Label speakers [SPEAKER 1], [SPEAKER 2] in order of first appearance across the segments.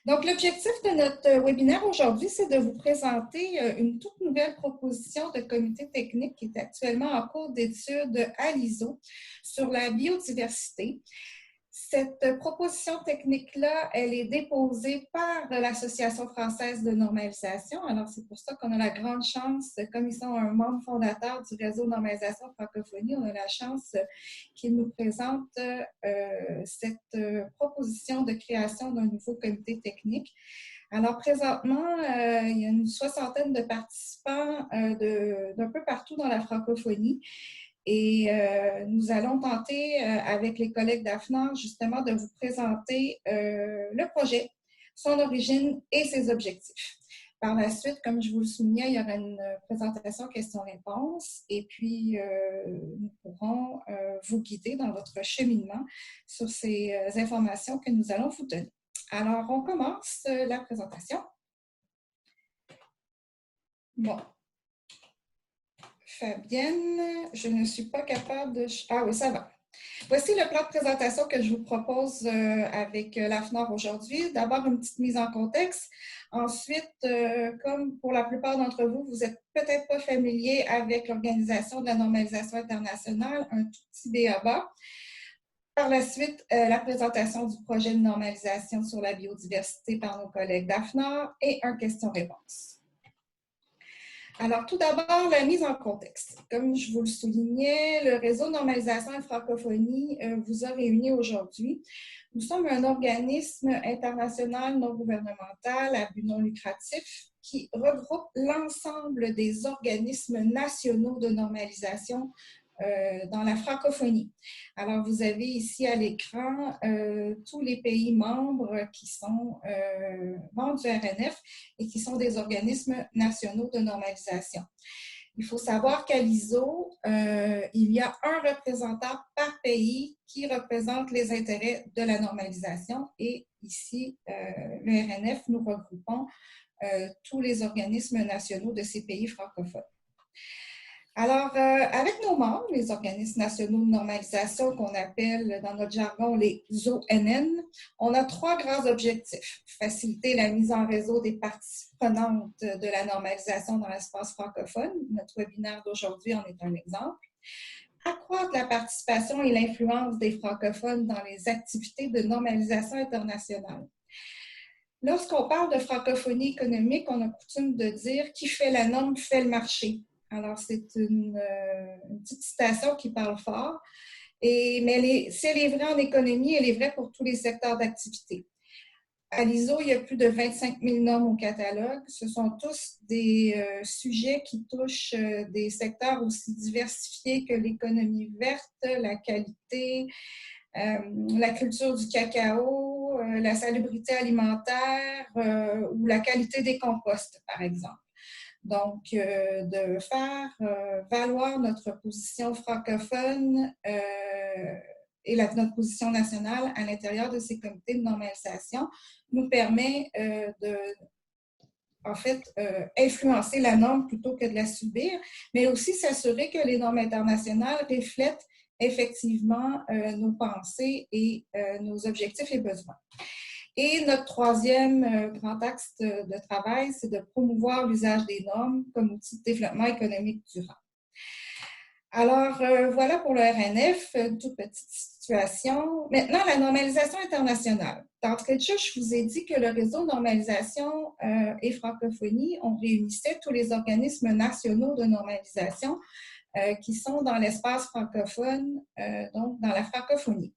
[SPEAKER 1] Donc, l'objectif de notre webinaire aujourd'hui, c'est de vous présenter une toute nouvelle proposition de comité technique qui est actuellement en cours d'étude à l'ISO sur la biodiversité. Cette proposition technique-là, elle est déposée par l'Association française de normalisation. Alors, c'est pour ça qu'on a la grande chance, comme ils sont un membre fondateur du réseau de normalisation francophonie, on a la chance qu'ils nous présentent cette proposition de création d'un nouveau comité technique. Alors, présentement, il y a une soixantaine de participants d'un peu partout dans la francophonie. Et nous allons tenter, avec les collègues d'AFNOR, justement, de vous présenter le projet, son origine et ses objectifs. Par la suite, comme je vous le soulignais, il y aura une présentation questions-réponses et puis nous pourrons vous guider dans votre cheminement sur ces informations que nous allons vous donner. Alors, on commence la présentation. Bon. Fabienne, je ne suis pas capable de... Ah oui, ça va. Voici le plan de présentation que je vous propose avec l'AFNOR aujourd'hui. D'abord, une petite mise en contexte. Ensuite, comme pour la plupart d'entre vous, vous n'êtes peut-être pas familier avec l'Organisation de la normalisation internationale, un tout petit b.a.-ba. Par la suite, la présentation du projet de normalisation sur la biodiversité par nos collègues d'AFNOR et un question-réponse. Alors, tout d'abord, la mise en contexte. Comme je vous le soulignais, le réseau de normalisation et francophonie vous a réunis aujourd'hui. Nous sommes un organisme international non gouvernemental à but non lucratif qui regroupe l'ensemble des organismes nationaux de normalisation dans la francophonie. Alors, vous avez ici à l'écran tous les pays membres qui sont membres du RNF et qui sont des organismes nationaux de normalisation. Il faut savoir qu'à l'ISO, il y a un représentant par pays qui représente les intérêts de la normalisation et ici, le RNF, nous regroupons tous les organismes nationaux de ces pays francophones. Alors, avec nos membres, les organismes nationaux de normalisation qu'on appelle dans notre jargon les ONN, on a trois grands objectifs. Faciliter la mise en réseau des parties prenantes de la normalisation dans l'espace francophone. Notre webinaire d'aujourd'hui en est un exemple. Accroître la participation et l'influence des francophones dans les activités de normalisation internationale. Lorsqu'on parle de francophonie économique, on a coutume de dire « qui fait la norme fait le marché ». Alors, c'est une petite citation qui parle fort, mais si elle est vraie en économie, elle est vraie pour tous les secteurs d'activité. À l'ISO, il y a plus de 25 000 normes au catalogue. Ce sont tous des sujets qui touchent des secteurs aussi diversifiés que l'économie verte, la qualité, la culture du cacao, la salubrité alimentaire ou la qualité des composts, par exemple. Donc, de faire valoir notre position francophone et notre position nationale à l'intérieur de ces comités de normalisation nous permet influencer la norme plutôt que de la subir, mais aussi s'assurer que les normes internationales reflètent effectivement nos pensées et nos objectifs et besoins. Et notre troisième grand axe de travail, c'est de promouvoir l'usage des normes comme outil de développement économique durable. Alors, voilà pour le RNF, une toute petite situation. Maintenant, la normalisation internationale. D'entrée de jeu, je vous ai dit que le réseau de normalisation et francophonie, on réunissait tous les organismes nationaux de normalisation qui sont dans l'espace francophone, donc dans la francophonie.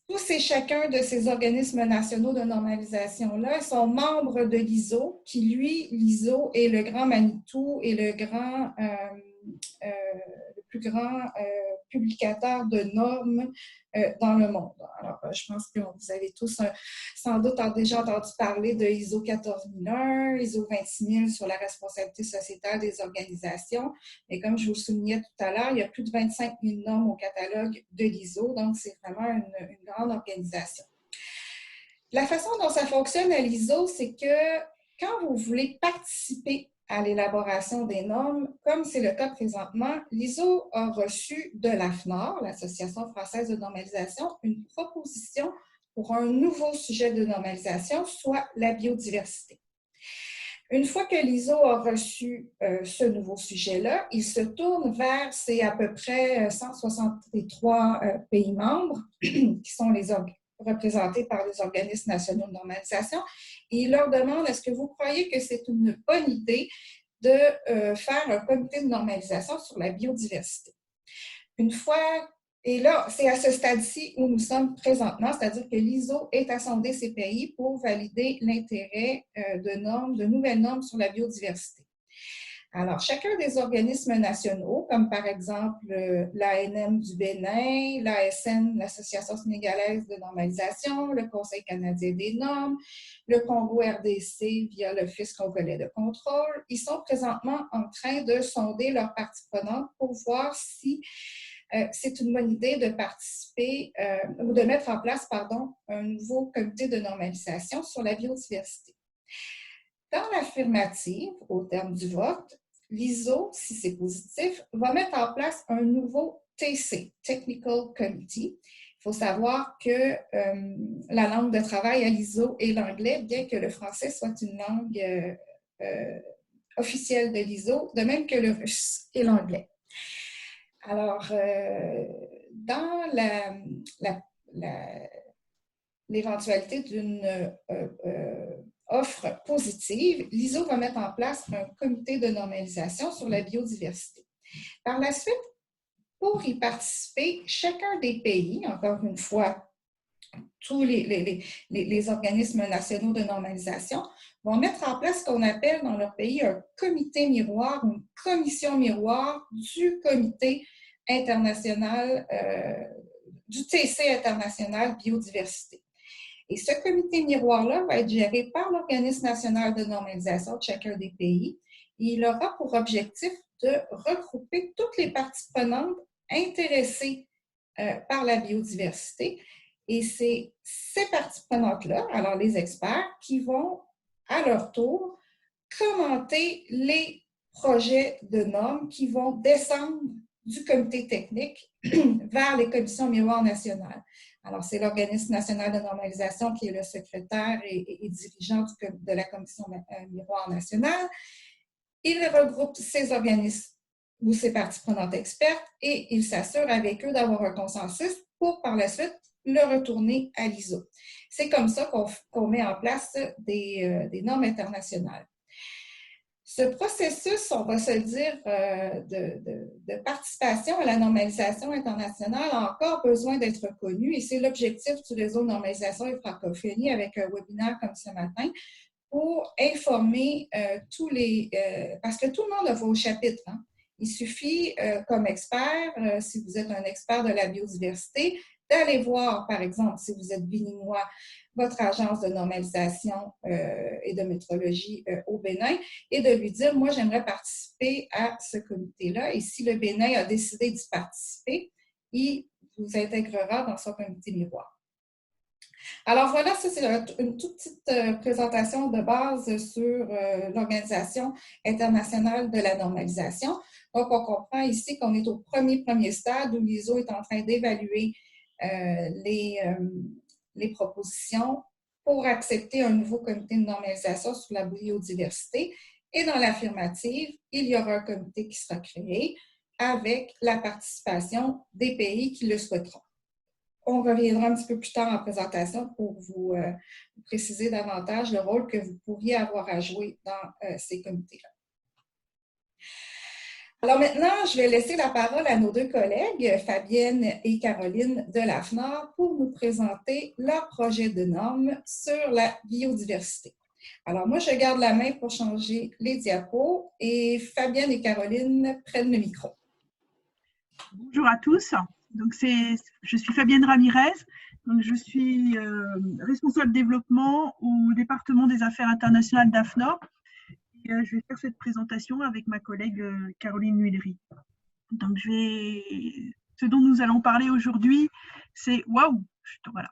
[SPEAKER 1] Tous et chacun de ces organismes nationaux de normalisation-là sont membres de l'ISO, qui, lui, l'ISO est le grand Manitou et le plus grand publicateur de normes dans le monde. Alors, je pense que vous avez tous sans doute déjà entendu parler de ISO 14001, ISO 26000 sur la responsabilité sociétale des organisations. Et comme je vous le soulignais tout à l'heure, il y a plus de 25 000 normes au catalogue de l'ISO, donc c'est vraiment une grande organisation. La façon dont ça fonctionne à l'ISO, c'est que quand vous voulez participer à l'élaboration des normes, comme c'est le cas présentement, l'ISO a reçu de l'AFNOR, l'Association française de normalisation, une proposition pour un nouveau sujet de normalisation, soit la biodiversité. Une fois que l'ISO a reçu ce nouveau sujet-là, il se tourne vers, c'est à peu près 163 pays membres qui sont représentés par les organismes nationaux de normalisation, et il leur demande, est-ce que vous croyez que c'est une bonne idée de faire un comité de normalisation sur la biodiversité? Une fois, et là, c'est à ce stade-ci où nous sommes présentement, c'est-à-dire que l'ISO est à sonder ces pays pour valider l'intérêt de nouvelles normes sur la biodiversité. Alors, chacun des organismes nationaux, comme par exemple l'ANM du Bénin, l'ASN, l'Association sénégalaise de normalisation, le Conseil canadien des normes, le Congo RDC via l'Office congolais de contrôle, ils sont présentement en train de sonder leurs parties prenantes pour voir si c'est une bonne idée de participer ou de mettre en place, pardon, un nouveau comité de normalisation sur la biodiversité. Dans l'affirmative, au terme du vote, l'ISO, si c'est positif, va mettre en place un nouveau TC, Technical Committee. Il faut savoir que la langue de travail à l'ISO est l'anglais, bien que le français soit une langue officielle de l'ISO, de même que le russe et l'anglais. Alors, dans l'éventualité d'une offre positive, l'ISO va mettre en place un comité de normalisation sur la biodiversité. Par la suite, pour y participer, chacun des pays, encore une fois, tous les organismes nationaux de normalisation, vont mettre en place ce qu'on appelle dans leur pays un comité miroir, une commission miroir du comité international, du TC international biodiversité. Et ce comité miroir-là va être géré par l'organisme national de normalisation de chacun des pays. Et il aura pour objectif de regrouper toutes les parties prenantes intéressées par la biodiversité. Et c'est ces parties prenantes-là, alors les experts, qui vont à leur tour commenter les projets de normes qui vont descendre du comité technique vers les commissions miroirs nationales. Alors, c'est l'organisme national de normalisation qui est le secrétaire et dirigeant de la commission miroir nationale. Il regroupe ces organismes ou ces parties prenantes expertes et il s'assure avec eux d'avoir un consensus pour, par la suite, le retourner à l'ISO. C'est comme ça qu'on met en place des normes internationales. Ce processus, on va se le dire, de participation à la normalisation internationale a encore besoin d'être connu et c'est l'objectif du réseau de normalisation et francophonie avec un webinaire comme ce matin pour informer tous les... parce que tout le monde a vos chapitres. Hein. Il suffit, comme expert, si vous êtes un expert de la biodiversité, d'aller voir, par exemple, si vous êtes béninois, votre agence de normalisation et de métrologie au Bénin et de lui dire, moi, j'aimerais participer à ce comité-là. Et si le Bénin a décidé d'y participer, il vous intégrera dans son comité miroir. Alors voilà, ça c'est une toute petite présentation de base sur l'Organisation internationale de la normalisation. Donc, on comprend ici qu'on est au premier stade où l'ISO est en train d'évaluer les propositions pour accepter un nouveau comité de normalisation sur la biodiversité. Et dans l'affirmative, il y aura un comité qui sera créé avec la participation des pays qui le souhaiteront. On reviendra un petit peu plus tard en présentation pour vous préciser davantage le rôle que vous pourriez avoir à jouer dans ces comités-là. Alors maintenant, je vais laisser la parole à nos deux collègues, Fabienne et Caroline de l'AFNOR, pour nous présenter leur projet de normes sur la biodiversité. Alors moi, je garde la main pour changer les diapos et Fabienne et Caroline prennent le micro.
[SPEAKER 2] Bonjour à tous. Donc je suis Fabienne Ramirez. Donc je suis responsable développement au département des affaires internationales d'AFNOR. Je vais faire cette présentation avec ma collègue Caroline Huillery. Donc, ce dont nous allons parler aujourd'hui, c'est waouh. Voilà.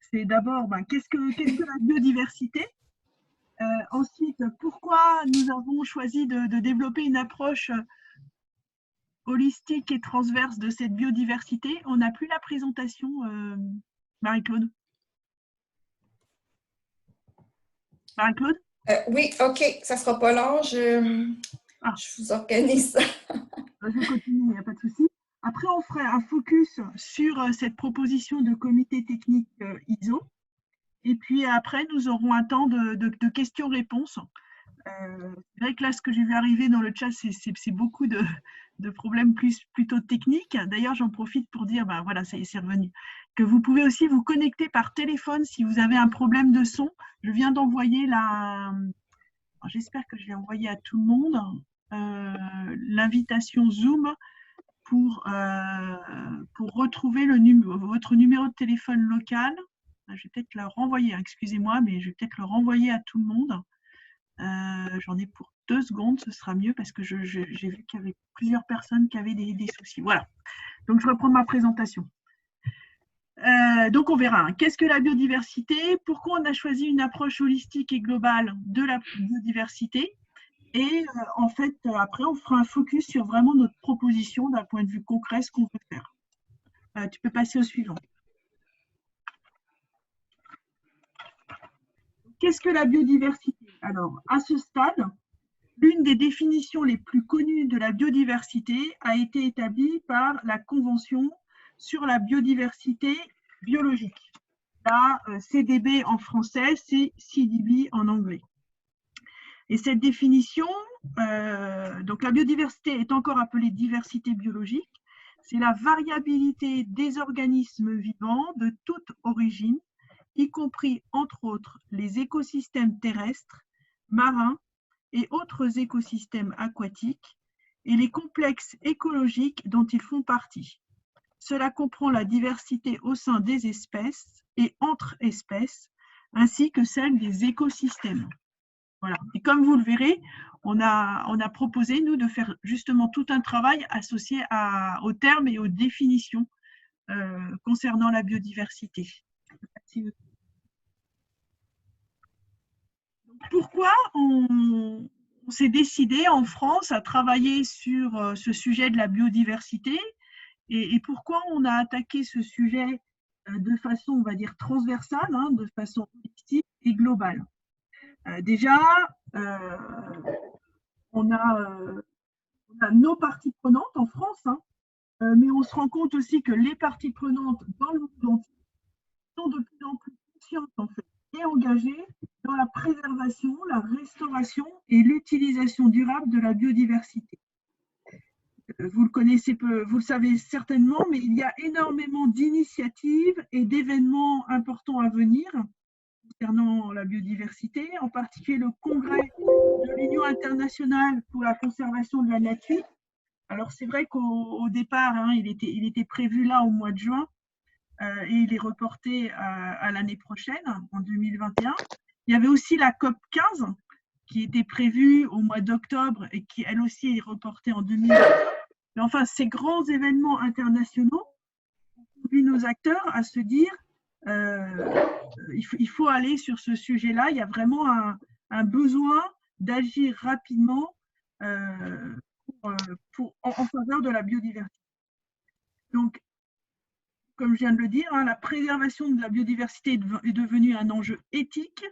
[SPEAKER 2] C'est d'abord qu'est-ce que la biodiversité. Ensuite, pourquoi nous avons choisi de développer une approche holistique et transverse de cette biodiversité. On n'a plus la présentation, Marie-Claude. Marie-Claude?
[SPEAKER 1] Oui, OK, ça sera pas long.
[SPEAKER 2] Ah,
[SPEAKER 1] Je vous organise ça.
[SPEAKER 2] je continue, il n'y a pas de souci. Après, on ferait un focus sur cette proposition de comité technique ISO. Et puis après, nous aurons un temps de questions-réponses. C'est vrai que là, ce que j'ai vu arriver dans le chat, c'est beaucoup de problèmes plutôt techniques. D'ailleurs, j'en profite pour dire, ben voilà, ça y est, c'est revenu, que vous pouvez aussi vous connecter par téléphone si vous avez un problème de son. Je viens d'envoyer j'espère que je l'ai envoyé à tout le monde, l'invitation Zoom pour retrouver votre numéro de téléphone local. Je vais peut-être le renvoyer, excusez-moi, mais je vais peut-être le renvoyer à tout le monde. J'en ai pour 2 secondes, ce sera mieux parce que j'ai vu qu'il y avait plusieurs personnes qui avaient des soucis. Voilà, donc je reprends ma présentation. Donc on verra, hein. Qu'est-ce que la biodiversité? Pourquoi on a choisi une approche holistique et globale de la biodiversité? Et en fait, après, on fera un focus sur vraiment notre proposition d'un point de vue concret, ce qu'on veut faire. Tu peux passer au suivant. Qu'est-ce que la biodiversité? Alors, à ce stade, l'une des définitions les plus connues de la biodiversité a été établie par la Convention sur la biodiversité biologique. La CDB en français, c'est CDB en anglais. Et cette définition, donc la biodiversité est encore appelée diversité biologique, c'est la variabilité des organismes vivants de toute origine, y compris entre autres les écosystèmes terrestres, marins et autres écosystèmes aquatiques, et les complexes écologiques dont ils font partie. Cela comprend la diversité au sein des espèces et entre espèces, ainsi que celle des écosystèmes. Voilà. Et comme vous le verrez, on a proposé, nous, de faire justement tout un travail associé aux termes et aux définitions concernant la biodiversité. Pourquoi on s'est décidé en France à travailler sur ce sujet de la biodiversité et pourquoi on a attaqué ce sujet de façon, on va dire, transversale, hein, de façon holistique et globale? Déjà, on a nos parties prenantes en France, hein, mais on se rend compte aussi que les parties prenantes dans le monde entier sont de plus en plus conscientes en fait, et engagées dans la préservation, la restauration et l'utilisation durable de la biodiversité. Vous le connaissez peu, vous le savez certainement, mais il y a énormément d'initiatives et d'événements importants à venir concernant la biodiversité, en particulier le congrès de l'Union internationale pour la conservation de la nature. Alors c'est vrai qu'au départ, hein, il était prévu là au mois de juin et il est reporté à l'année prochaine, en 2021. Il y avait aussi la COP 15 qui était prévue au mois d'octobre et qui elle aussi est reportée en 2021. Mais enfin, ces grands événements internationaux ont conduit nos acteurs à se dire il faut aller sur ce sujet-là. Il y a vraiment un besoin d'agir rapidement en faveur de la biodiversité. Donc, comme je viens de le dire, hein, la préservation de la biodiversité est devenue un enjeu éthique,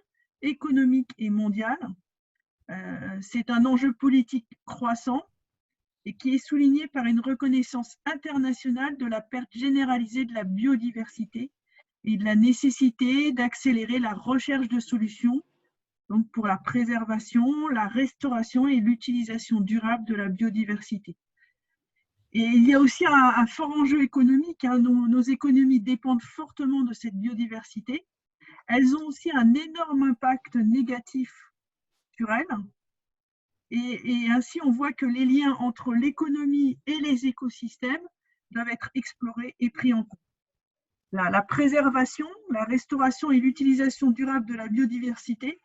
[SPEAKER 2] économique et mondial. C'est un enjeu politique croissant et qui est souligné par une reconnaissance internationale de la perte généralisée de la biodiversité et de la nécessité d'accélérer la recherche de solutions donc pour la préservation, la restauration et l'utilisation durable de la biodiversité. Et il y a aussi un fort enjeu économique, hein. Nos économies dépendent fortement de cette biodiversité. Elles ont aussi un énorme impact négatif sur elles. Et ainsi, on voit que les liens entre l'économie et les écosystèmes doivent être explorés et pris en compte. La préservation, la restauration et l'utilisation durable de la biodiversité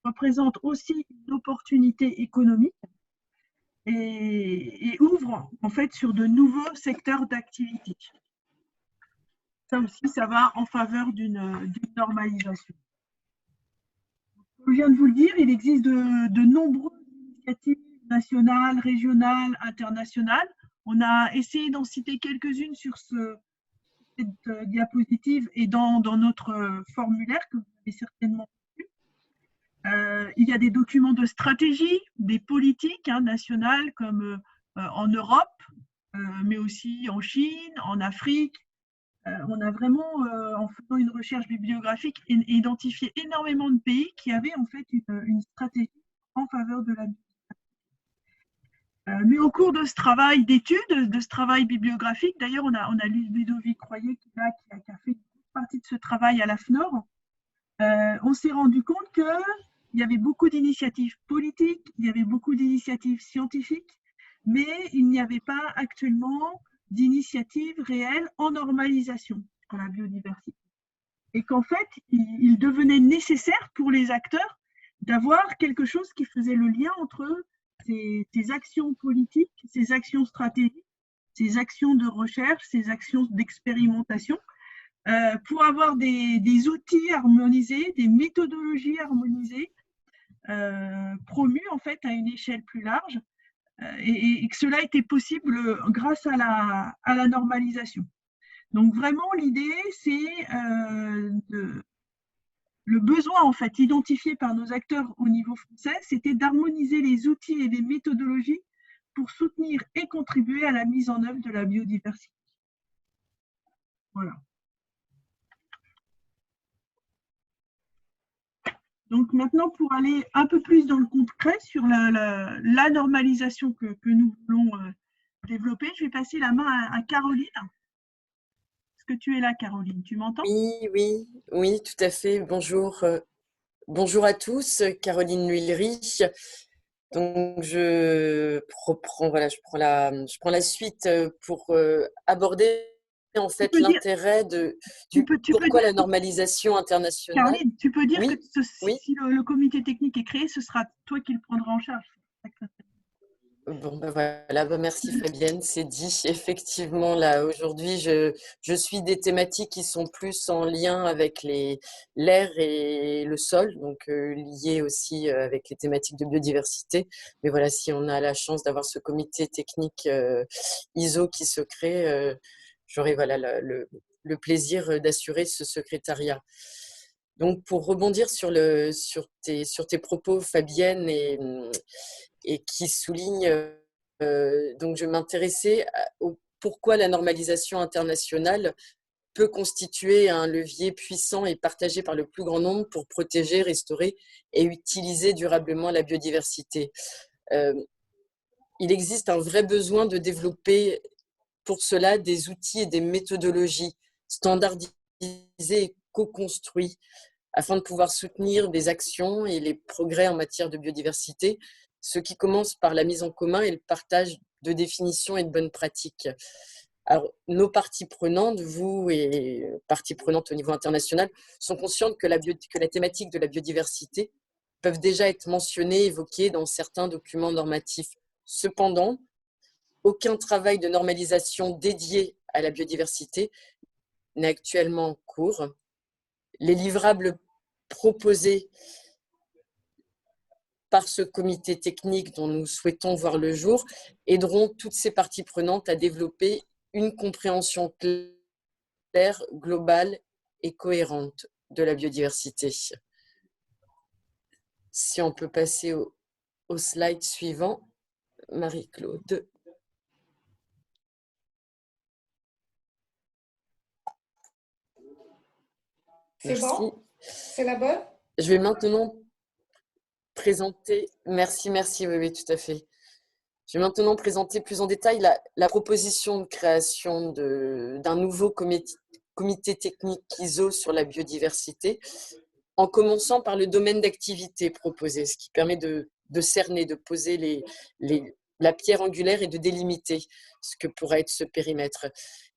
[SPEAKER 2] représentent aussi une opportunité économique et ouvrent en fait sur de nouveaux secteurs d'activité. Ça aussi, ça va en faveur d'une normalisation. Comme je viens de vous le dire, il existe de nombreuses initiatives nationales, régionales, internationales. On a essayé d'en citer quelques-unes sur cette diapositive et dans notre formulaire que vous avez certainement vu. il y a des documents de stratégie, des politiques nationales comme en Europe, mais aussi en Chine, en Afrique. On a vraiment, en faisant une recherche bibliographique, identifié énormément de pays qui avaient en fait une stratégie en faveur de la mais au cours de ce travail d'étude, de ce travail bibliographique, d'ailleurs, on a Ludovic Royer qui a fait une partie de ce travail à l'AFNOR, on s'est rendu compte qu'il y avait beaucoup d'initiatives politiques, il y avait beaucoup d'initiatives scientifiques, mais il n'y avait pas actuellement d'initiatives réelles en normalisation pour la biodiversité. Et qu'en fait, il devenait nécessaire pour les acteurs d'avoir quelque chose qui faisait le lien entre ces actions politiques, ces actions stratégiques, ces actions de recherche, ces actions d'expérimentation, pour avoir des outils harmonisés, des méthodologies harmonisées, promues en fait à une échelle plus large, et que cela était possible grâce à la normalisation. Donc vraiment, l'idée, c'est le besoin en fait identifié par nos acteurs au niveau français, c'était d'harmoniser les outils et les méthodologies pour soutenir et contribuer à la mise en œuvre de la biodiversité. Voilà. Donc maintenant, pour aller un peu plus dans le concret sur la normalisation que nous voulons développer, je vais passer la main à Caroline. Est-ce que tu es là, Caroline? Tu m'entends?
[SPEAKER 3] Oui, tout à fait. Bonjour, bonjour à tous. Caroline L'Huillerie. Donc je prends la suite pour aborder en fait l'intérêt pourquoi la normalisation internationale.
[SPEAKER 2] Caroline, tu peux dire
[SPEAKER 3] oui,
[SPEAKER 2] que si le comité technique est créé, ce sera toi qui le prendras en charge.
[SPEAKER 3] Bon, ben voilà, merci Fabienne, c'est dit. Effectivement, là, aujourd'hui, je suis des thématiques qui sont plus en lien avec l'air et le sol, donc liées aussi avec les thématiques de biodiversité. Mais voilà, si on a la chance d'avoir ce comité technique ISO qui se crée, j'aurai voilà, le plaisir d'assurer ce secrétariat. Donc, pour rebondir sur tes propos, Fabienne, et qui souligne, donc je m'intéressais au pourquoi la normalisation internationale peut constituer un levier puissant et partagé par le plus grand nombre pour protéger, restaurer et utiliser durablement la biodiversité. Il existe un vrai besoin de développer pour cela des outils et des méthodologies standardisées et co-construits afin de pouvoir soutenir des actions et les progrès en matière de biodiversité, ce qui commence par la mise en commun et le partage de définitions et de bonnes pratiques. Alors, nos parties prenantes, vous et parties prenantes au niveau international, sont conscientes que la thématique de la biodiversité peuvent déjà être mentionnées, évoquées dans certains documents normatifs. Cependant, aucun travail de normalisation dédié à la biodiversité n'est actuellement en cours. Les livrables proposés par ce comité technique dont nous souhaitons voir le jour aideront toutes ces parties prenantes à développer une compréhension claire, globale et cohérente de la biodiversité. Si on peut passer au slide suivant, Marie-Claude.
[SPEAKER 1] C'est bon? C'est la bonne?
[SPEAKER 3] Je vais maintenant présenter, merci, oui, tout à fait. Je vais maintenant présenter plus en détail la proposition de création d'un nouveau comité technique ISO sur la biodiversité, en commençant par le domaine d'activité proposé, ce qui permet de cerner, de poser la pierre angulaire et de délimiter ce que pourra être ce périmètre.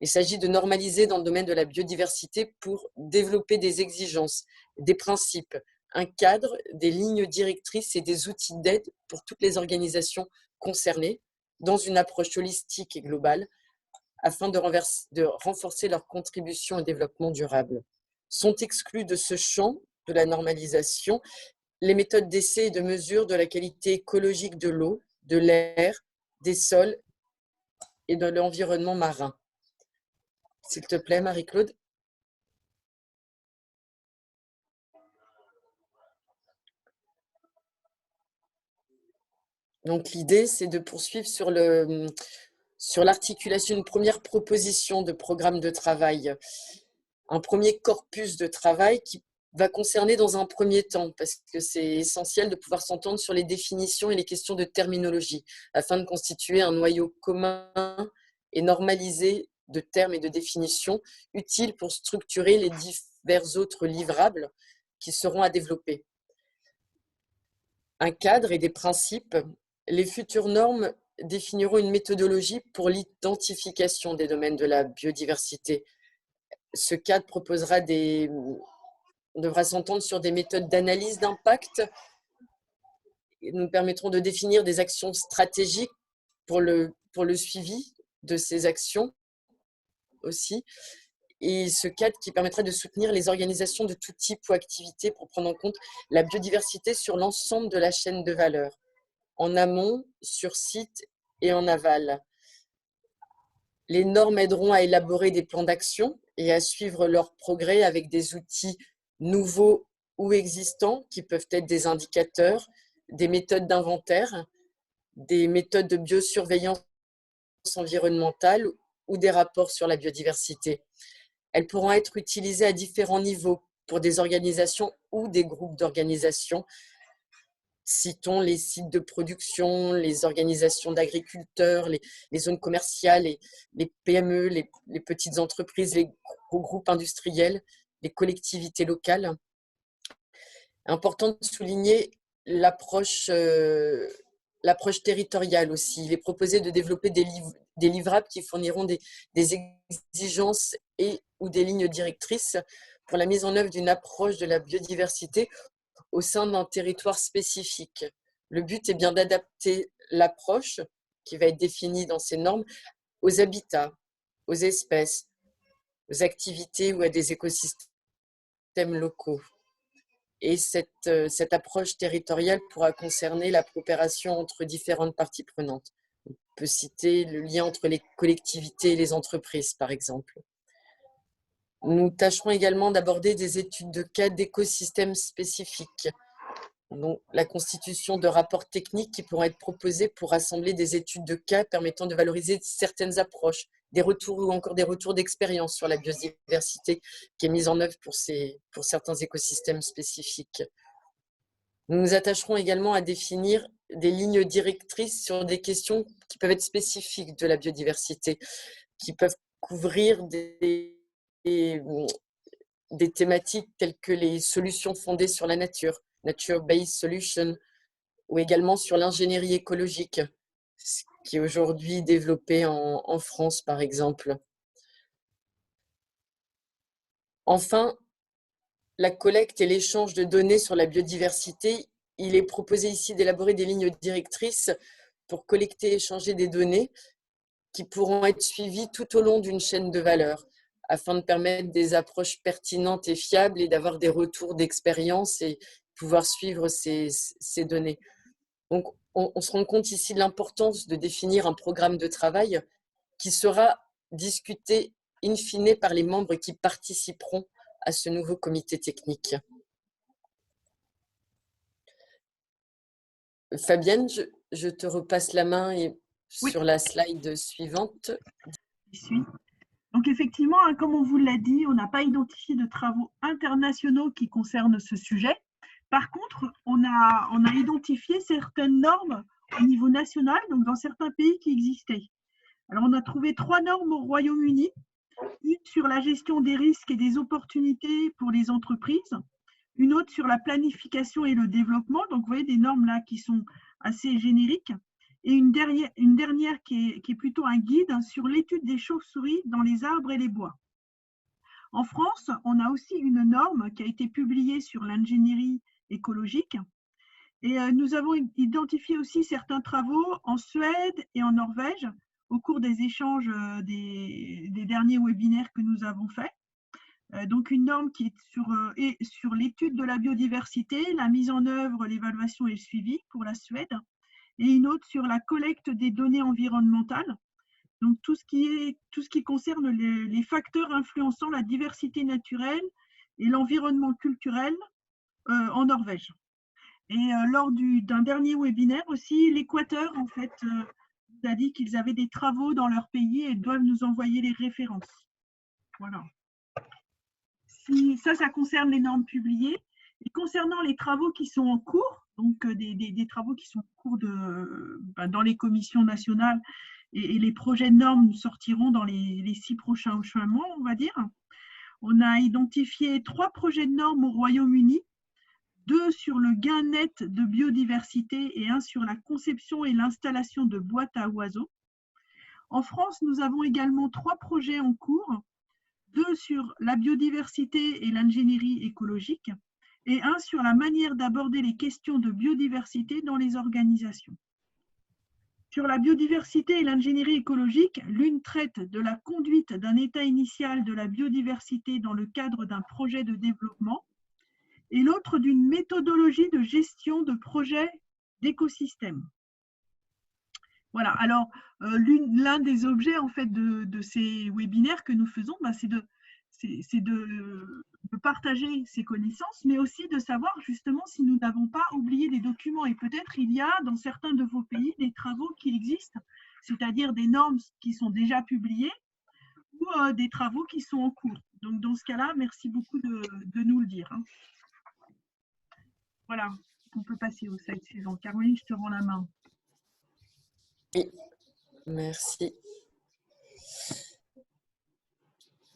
[SPEAKER 3] Il s'agit de normaliser dans le domaine de la biodiversité pour développer des exigences, des principes, un cadre, des lignes directrices et des outils d'aide pour toutes les organisations concernées dans une approche holistique et globale afin de renforcer leur contribution au développement durable. Sont exclus de ce champ de la normalisation les méthodes d'essai et de mesure de la qualité écologique de l'eau, de l'air, des sols et de l'environnement marin. S'il te plaît, Marie-Claude. Donc l'idée, c'est de poursuivre sur l'articulation d'une première proposition de programme de travail, un premier corpus de travail qui va concerner dans un premier temps, parce que c'est essentiel de pouvoir s'entendre sur les définitions et les questions de terminologie, afin de constituer un noyau commun et normalisé de termes et de définitions utiles pour structurer les divers autres livrables qui seront à développer. Un cadre et des principes, les futures normes définiront une méthodologie pour l'identification des domaines de la biodiversité. Ce cadre devra s'entendre sur des méthodes d'analyse d'impact qui nous permettront de définir des actions stratégiques pour le suivi de ces actions aussi. Et ce cadre qui permettra de soutenir les organisations de tout type ou activité pour prendre en compte la biodiversité sur l'ensemble de la chaîne de valeur, en amont, sur site et en aval. Les normes aideront à élaborer des plans d'action et à suivre leur progrès avec des outils nouveaux ou existants qui peuvent être des indicateurs, des méthodes d'inventaire, des méthodes de biosurveillance environnementale ou des rapports sur la biodiversité. Elles pourront être utilisées à différents niveaux pour des organisations ou des groupes d'organisations. Citons les sites de production, les organisations d'agriculteurs, les zones commerciales, les PME, les petites entreprises, les gros groupes industriels, les collectivités locales. Important de souligner l'approche territoriale aussi. Il est proposé de développer des livrables qui fourniront des exigences ou des lignes directrices pour la mise en œuvre d'une approche de la biodiversité au sein d'un territoire spécifique. Le but est bien d'adapter l'approche qui va être définie dans ces normes aux habitats, aux espèces, aux activités ou à des écosystèmes locaux. Et cette approche territoriale pourra concerner la coopération entre différentes parties prenantes. On peut citer le lien entre les collectivités et les entreprises, par exemple. Nous tâcherons également d'aborder des études de cas d'écosystèmes spécifiques. Donc, la constitution de rapports techniques qui pourront être proposés pour rassembler des études de cas permettant de valoriser certaines approches, des retours ou encore des retours d'expérience sur la biodiversité qui est mise en œuvre pour certains écosystèmes spécifiques. Nous nous attacherons également à définir des lignes directrices sur des questions qui peuvent être spécifiques de la biodiversité, qui peuvent couvrir des thématiques telles que les solutions fondées sur la nature, Nature-Based Solutions, ou également sur l'ingénierie écologique, qui est aujourd'hui développée en France, par exemple. Enfin, la collecte et l'échange de données sur la biodiversité, il est proposé ici d'élaborer des lignes directrices pour collecter et échanger des données qui pourront être suivies tout au long d'une chaîne de valeur, afin de permettre des approches pertinentes et fiables et d'avoir des retours d'expérience et pouvoir suivre ces données. Donc, on se rend compte ici de l'importance de définir un programme de travail qui sera discuté in fine par les membres qui participeront à ce nouveau comité technique. Fabienne, je te repasse la main sur la slide suivante.
[SPEAKER 2] J'y suis. Donc effectivement, comme on vous l'a dit, on n'a pas identifié de travaux internationaux qui concernent ce sujet. Par contre, on a identifié certaines normes au niveau national, donc dans certains pays qui existaient. Alors, on a trouvé 3 normes au Royaume-Uni, une sur la gestion des risques et des opportunités pour les entreprises, une autre sur la planification et le développement, donc vous voyez des normes là qui sont assez génériques, et une dernière qui est plutôt un guide sur l'étude des chauves-souris dans les arbres et les bois. En France, on a aussi une norme qui a été publiée sur l'ingénierie écologique, et nous avons identifié aussi certains travaux en Suède et en Norvège au cours des échanges des derniers webinaires que nous avons faits. Donc une norme qui est sur l'étude de la biodiversité, la mise en œuvre, l'évaluation et le suivi pour la Suède, et une autre sur la collecte des données environnementales, donc tout ce qui concerne les facteurs influençant la diversité naturelle et l'environnement culturel en Norvège. Et lors d'un dernier webinaire aussi, l'Équateur, en fait, nous a dit qu'ils avaient des travaux dans leur pays et doivent nous envoyer les références. Voilà. Ça concerne les normes publiées. Et concernant les travaux qui sont en cours, donc des travaux qui sont en cours dans les commissions nationales, et les projets de normes nous sortiront dans les 6 prochains mois, on va dire. On a identifié 3 projets de normes au Royaume-Uni, 2 sur le gain net de biodiversité et 1 sur la conception et l'installation de boîtes à oiseaux. En France, nous avons également 3 projets en cours, 2 sur la biodiversité et l'ingénierie écologique et 1 sur la manière d'aborder les questions de biodiversité dans les organisations. Sur la biodiversité et l'ingénierie écologique, l'une traite de la conduite d'un état initial de la biodiversité dans le cadre d'un projet de développement et l'autre d'une méthodologie de gestion de projets d'écosystème. Voilà, alors l'un des objets en fait de ces webinaires que nous faisons, c'est de partager ces connaissances, mais aussi de savoir justement si nous n'avons pas oublié des documents. Et peut-être il y a dans certains de vos pays des travaux qui existent, c'est-à-dire des normes qui sont déjà publiées ou des travaux qui sont en cours. Donc dans ce cas-là, merci beaucoup de nous le dire. Hein. Voilà, on peut passer au slide suivant. Caroline, je te rends la main.
[SPEAKER 3] Oui, merci.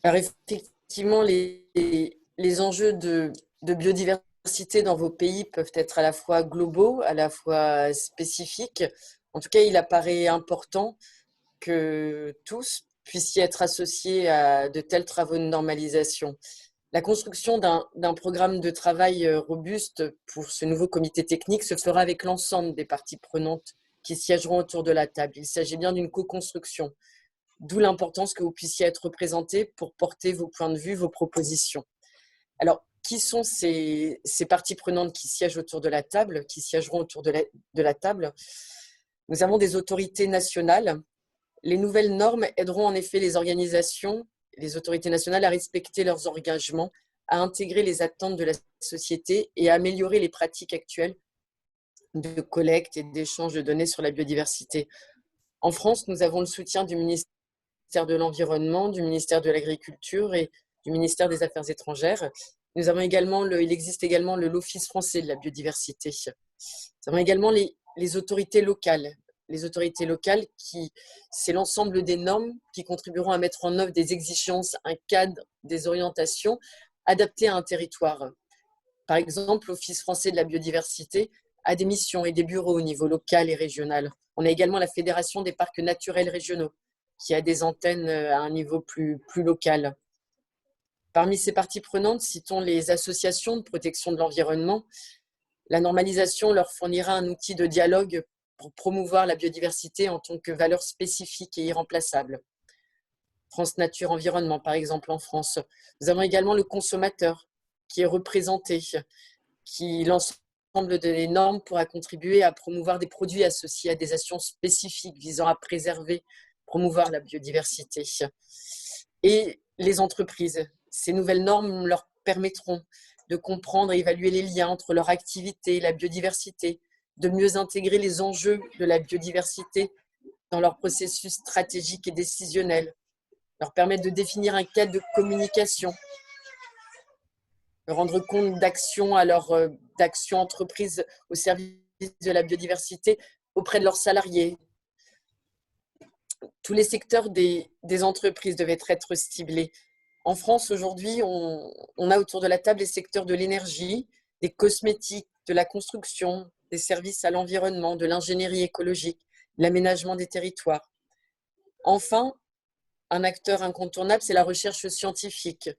[SPEAKER 3] Alors effectivement, les enjeux de biodiversité dans vos pays peuvent être à la fois globaux, à la fois spécifiques. En tout cas, il apparaît important que tous puissent y être associés à de tels travaux de normalisation. La construction d'un programme de travail robuste pour ce nouveau comité technique se fera avec l'ensemble des parties prenantes qui siégeront autour de la table. Il s'agit bien d'une co-construction, d'où l'importance que vous puissiez être représentés pour porter vos points de vue, vos propositions. Alors, qui sont ces parties prenantes qui siègent autour de la table, qui siégeront autour de la table? Nous avons des autorités nationales. Les nouvelles normes aideront en effet les organisations, les autorités nationales à respecter leurs engagements, à intégrer les attentes de la société et à améliorer les pratiques actuelles de collecte et d'échange de données sur la biodiversité. En France, nous avons le soutien du ministère de l'Environnement, du ministère de l'Agriculture et du ministère des Affaires étrangères. Nous avons également il existe également l'Office français de la biodiversité. Nous avons également les autorités locales. Les autorités locales, c'est l'ensemble des normes qui contribueront à mettre en œuvre des exigences, un cadre, des orientations adaptées à un territoire. Par exemple, l'Office français de la biodiversité a des missions et des bureaux au niveau local et régional. On a également la Fédération des parcs naturels régionaux, qui a des antennes à un niveau plus local. Parmi ces parties prenantes, citons les associations de protection de l'environnement. La normalisation leur fournira un outil de dialogue pour promouvoir la biodiversité en tant que valeur spécifique et irremplaçable. France Nature Environnement, par exemple, en France. Nous avons également le consommateur qui est représenté, qui l'ensemble des normes pourra contribuer à promouvoir des produits associés à des actions spécifiques visant à préserver, promouvoir la biodiversité. Et les entreprises, ces nouvelles normes leur permettront de comprendre et évaluer les liens entre leur activité et la biodiversité, de mieux intégrer les enjeux de la biodiversité dans leur processus stratégique et décisionnel, leur permettre de définir un cadre de communication, de rendre compte d'actions entreprises au service de la biodiversité auprès de leurs salariés. Tous les secteurs des entreprises devaient être ciblés. En France, aujourd'hui, on a autour de la table les secteurs de l'énergie, des cosmétiques, de la construction, des services à l'environnement, de l'ingénierie écologique, de l'aménagement des territoires. Enfin, un acteur incontournable, c'est la recherche scientifique,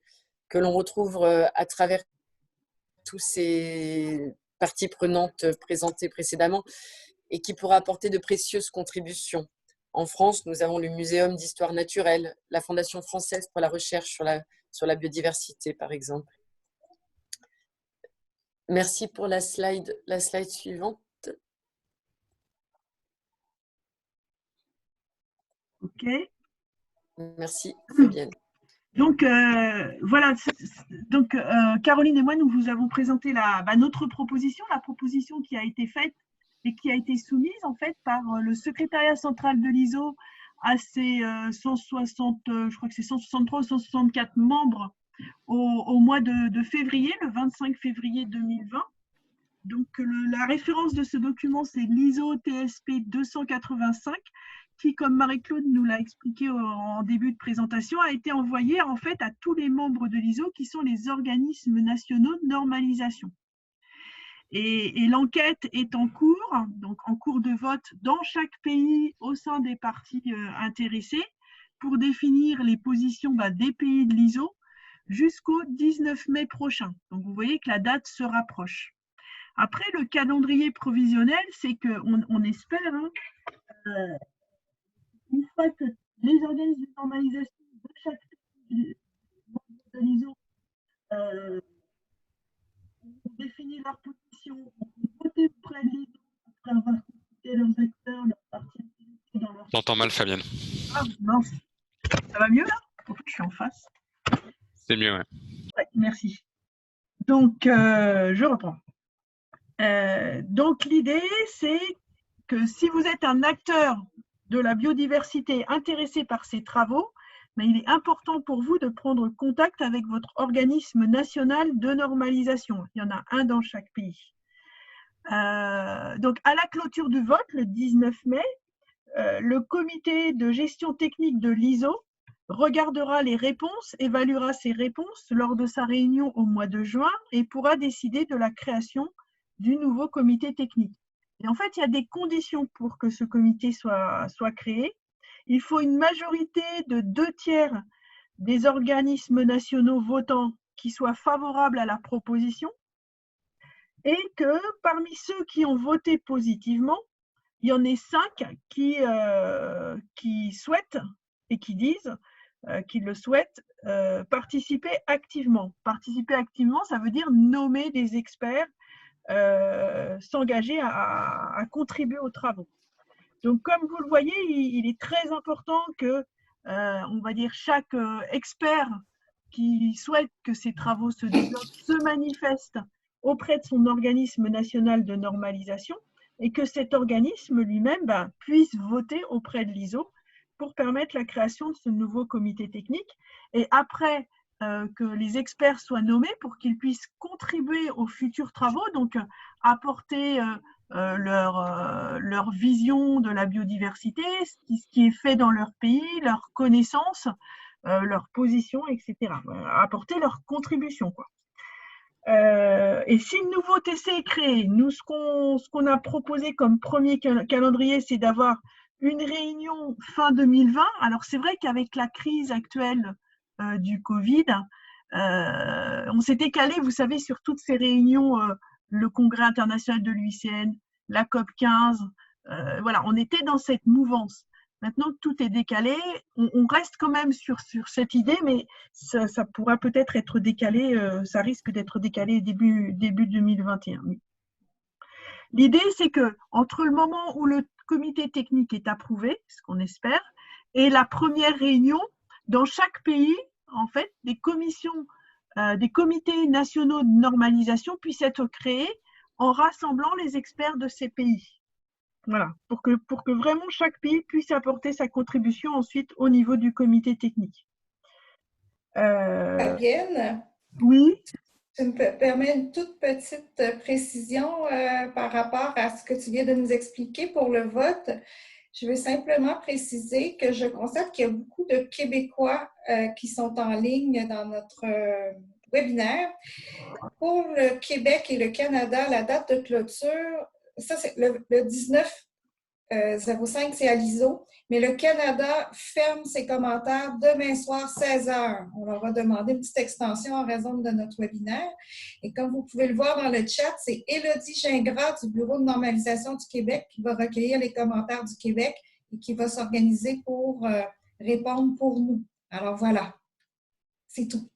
[SPEAKER 3] que l'on retrouve à travers toutes ces parties prenantes présentées précédemment et qui pourra apporter de précieuses contributions. En France, nous avons le Muséum d'histoire naturelle, la Fondation française pour la recherche sur la biodiversité, par exemple. Merci pour la slide suivante.
[SPEAKER 2] OK.
[SPEAKER 3] Merci, Fabienne.
[SPEAKER 2] Donc, voilà. Donc, Caroline et moi, nous vous avons présenté notre proposition, la proposition qui a été faite et qui a été soumise, en fait, par le secrétariat central de l'ISO à ses 160, je crois que c'est 163 ou 164 membres au mois de février, le 25 février 2020. Donc, la référence de ce document, c'est l'ISO TSP 285, qui, comme Marie-Claude nous l'a expliqué en début de présentation, a été envoyé en fait à tous les membres de l'ISO, qui sont les organismes nationaux de normalisation. Et l'enquête est en cours, donc en cours de vote dans chaque pays au sein des parties intéressées, pour définir les positions des pays de l'ISO jusqu'au 19 mai prochain. Donc, vous voyez que la date se rapproche. Après, le calendrier provisionnel, c'est qu'on espère, une fois que les organismes de normalisation de chaque pays de l'ISO ont défini leur position, ont voté auprès de l'ISO après avoir consulté leurs acteurs, leurs parties dans leur...
[SPEAKER 4] J'entends mal, Fabienne.
[SPEAKER 2] Ah, mince. Ça va mieux là? En fait, je suis en face.
[SPEAKER 4] C'est mieux, ouais.
[SPEAKER 2] Ouais, merci. Donc, je reprends. Donc, l'idée, c'est que si vous êtes un acteur de la biodiversité intéressé par ces travaux, mais il est important pour vous de prendre contact avec votre organisme national de normalisation. Il y en a un dans chaque pays. Donc, à la clôture du vote, le 19 mai, le comité de gestion technique de l'ISO regardera les réponses, évaluera ces réponses lors de sa réunion au mois de juin et pourra décider de la création du nouveau comité technique. Et en fait, il y a des conditions pour que ce comité soit créé. Il faut une majorité de 2/3 des organismes nationaux votants qui soient favorables à la proposition et que parmi ceux qui ont voté positivement, il y en ait 5 qui souhaitent et qui disent qu'ils le souhaitent participer activement. Participer activement, ça veut dire nommer des experts, s'engager à contribuer aux travaux. Donc, comme vous le voyez, il est très important que, on va dire, chaque expert qui souhaite que ces travaux se développent se manifeste auprès de son organisme national de normalisation et que cet organisme lui-même puisse voter auprès de l'ISO pour permettre la création de ce nouveau comité technique. Et après que les experts soient nommés pour qu'ils puissent contribuer aux futurs travaux, donc apporter leur vision de la biodiversité, ce qui est fait dans leur pays, leurs connaissances, leur position, etc. Apporter leur contribution, quoi. Et si une nouveau TC est créé, nous, ce qu'on a proposé comme premier calendrier, c'est d'avoir une réunion fin 2020. Alors, c'est vrai qu'avec la crise actuelle du Covid, on s'était calé, vous savez, sur toutes ces réunions, le Congrès international de l'UICN, la COP 15, voilà, on était dans cette mouvance. Maintenant que tout est décalé, on reste quand même sur cette idée, mais ça pourra peut-être être décalé, ça risque d'être décalé début 2021. L'idée, c'est que entre le moment où le comité technique est approuvé, ce qu'on espère, et la première réunion, dans chaque pays, en fait, des commissions, des comités nationaux de normalisation puissent être créés en rassemblant les experts de ces pays. Voilà, pour que vraiment chaque pays puisse apporter sa contribution ensuite au niveau du comité technique.
[SPEAKER 1] Fabienne?
[SPEAKER 2] Oui.
[SPEAKER 1] Tu me permets une toute petite précision par rapport à ce que tu viens de nous expliquer pour le vote. Je veux simplement préciser que je constate qu'il y a beaucoup de Québécois qui sont en ligne dans notre webinaire. Pour le Québec et le Canada, la date de clôture, ça c'est le 19/05, c'est à l'ISO, mais le Canada ferme ses commentaires demain soir 16h. On leur a demandé une petite extension en raison de notre webinaire. Et comme vous pouvez le voir dans le chat, c'est Élodie Gingras du Bureau de normalisation du Québec qui va recueillir les commentaires du Québec et qui va s'organiser pour répondre pour nous. Alors voilà, c'est tout.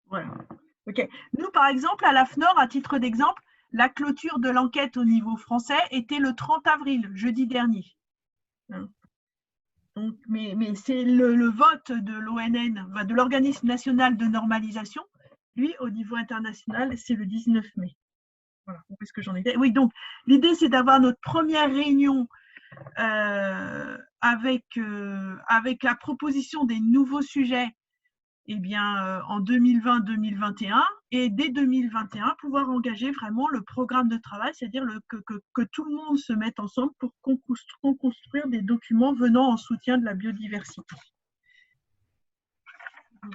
[SPEAKER 2] Voilà. Okay. Nous, par exemple, à l'AFNOR, à titre d'exemple, la clôture de l'enquête au niveau français était le 30 avril, jeudi dernier. Donc, mais c'est le vote de l'ONN, de l'Organisme national de normalisation. Lui, au niveau international, c'est le 19 mai. Voilà, où est-ce que j'en étais? Oui, donc l'idée, c'est d'avoir notre première réunion avec la proposition des nouveaux sujets en 2020-2021 et dès 2021, pouvoir engager vraiment le programme de travail, c'est-à-dire que tout le monde se mette ensemble pour construire des documents venant en soutien de la biodiversité.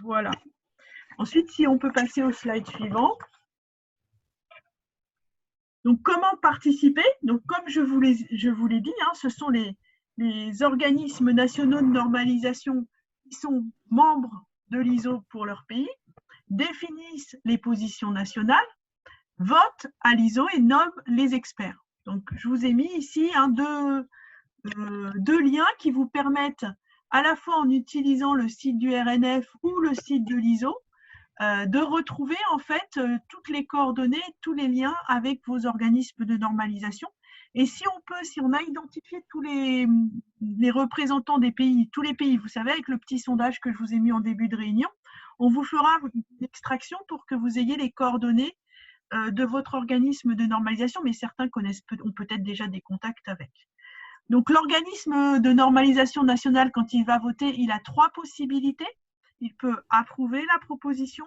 [SPEAKER 2] Voilà. Ensuite, si on peut passer au slide suivant. Donc, comment participer? Donc, comme je vous l'ai dit, ce sont les organismes nationaux de normalisation qui sont membres de l'ISO pour leur pays, définissent les positions nationales, votent à l'ISO et nomment les experts. Donc, je vous ai mis ici deux liens qui vous permettent, à la fois en utilisant le site du RNF ou le site de l'ISO, de retrouver en fait toutes les coordonnées, tous les liens avec vos organismes de normalisation. Et si on a identifié tous les représentants des pays, tous les pays, vous savez, avec le petit sondage que je vous ai mis en début de réunion, on vous fera une extraction pour que vous ayez les coordonnées de votre organisme de normalisation, mais certains ont peut-être déjà des contacts avec. Donc, l'organisme de normalisation nationale, quand il va voter, il a 3 possibilités. Il peut approuver la proposition,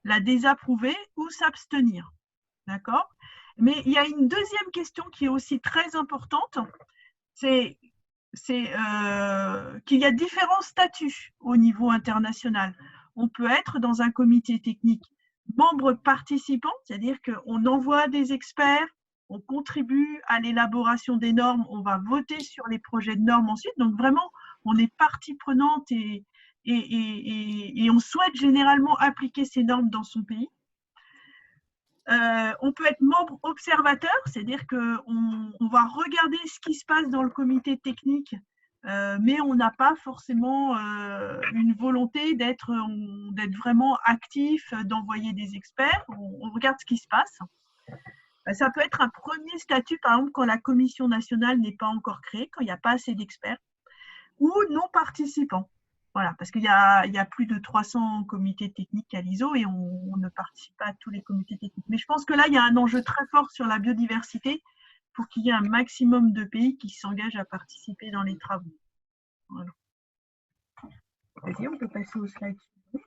[SPEAKER 2] la désapprouver ou s'abstenir. D'accord? Mais il y a une deuxième question qui est aussi très importante, c'est qu'il y a différents statuts au niveau international. On peut être dans un comité technique membre participant, c'est-à-dire qu'on envoie des experts, on contribue à l'élaboration des normes, on va voter sur les projets de normes ensuite. Donc vraiment, on est partie prenante et on souhaite généralement appliquer ces normes dans son pays. On peut être membre observateur, c'est-à-dire qu'on va regarder ce qui se passe dans le comité technique, mais on n'a pas forcément une volonté d'être vraiment actif, d'envoyer des experts. On regarde ce qui se passe. Ça peut être un premier statut, par exemple, quand la commission nationale n'est pas encore créée, quand il n'y a pas assez d'experts, ou non participants. Voilà, parce qu'il y a plus de 300 comités techniques à l'ISO et on ne participe pas à tous les comités techniques. Mais je pense que là, il y a un enjeu très fort sur la biodiversité pour qu'il y ait un maximum de pays qui s'engagent à participer dans les travaux. Voilà. Vas-y, on peut passer au slide suivant.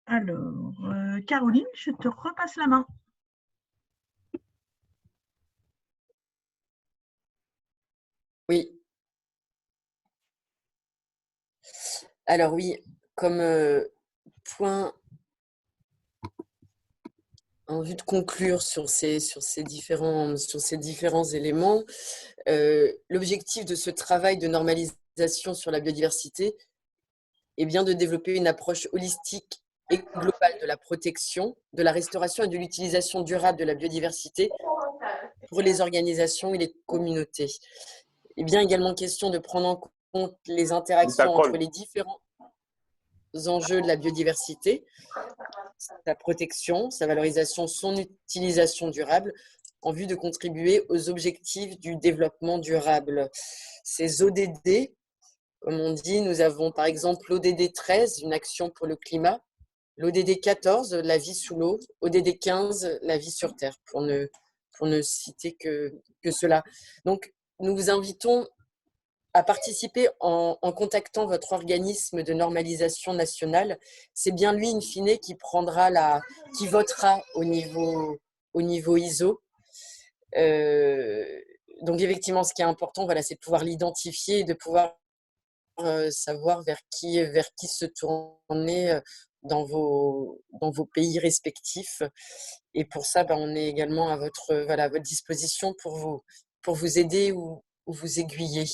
[SPEAKER 2] Alors, Caroline, je te repasse la main.
[SPEAKER 3] Oui. Alors oui, comme point en vue de conclure sur ces différents éléments, l'objectif de ce travail de normalisation sur la biodiversité est bien de développer une approche holistique et globale de la protection, de la restauration et de l'utilisation durable de la biodiversité pour les organisations et les communautés. Il est bien également question de prendre en compte les interactions entre les différents enjeux de la biodiversité, sa protection, sa valorisation, son utilisation durable, en vue de contribuer aux objectifs du développement durable. Ces ODD, comme on dit, nous avons par exemple l'ODD 13, une action pour le climat, l'ODD 14, la vie sous l'eau, ODD 15, la vie sur Terre, pour ne citer que cela. Donc, nous vous invitons à participer en contactant votre organisme de normalisation nationale. C'est bien lui, in fine, qui votera au niveau ISO. Donc, effectivement, ce qui est important, voilà, c'est de pouvoir l'identifier et de pouvoir savoir vers qui se tourner dans vos pays respectifs. Et pour ça, on est également à votre disposition pour vous aider ou vous aiguiller.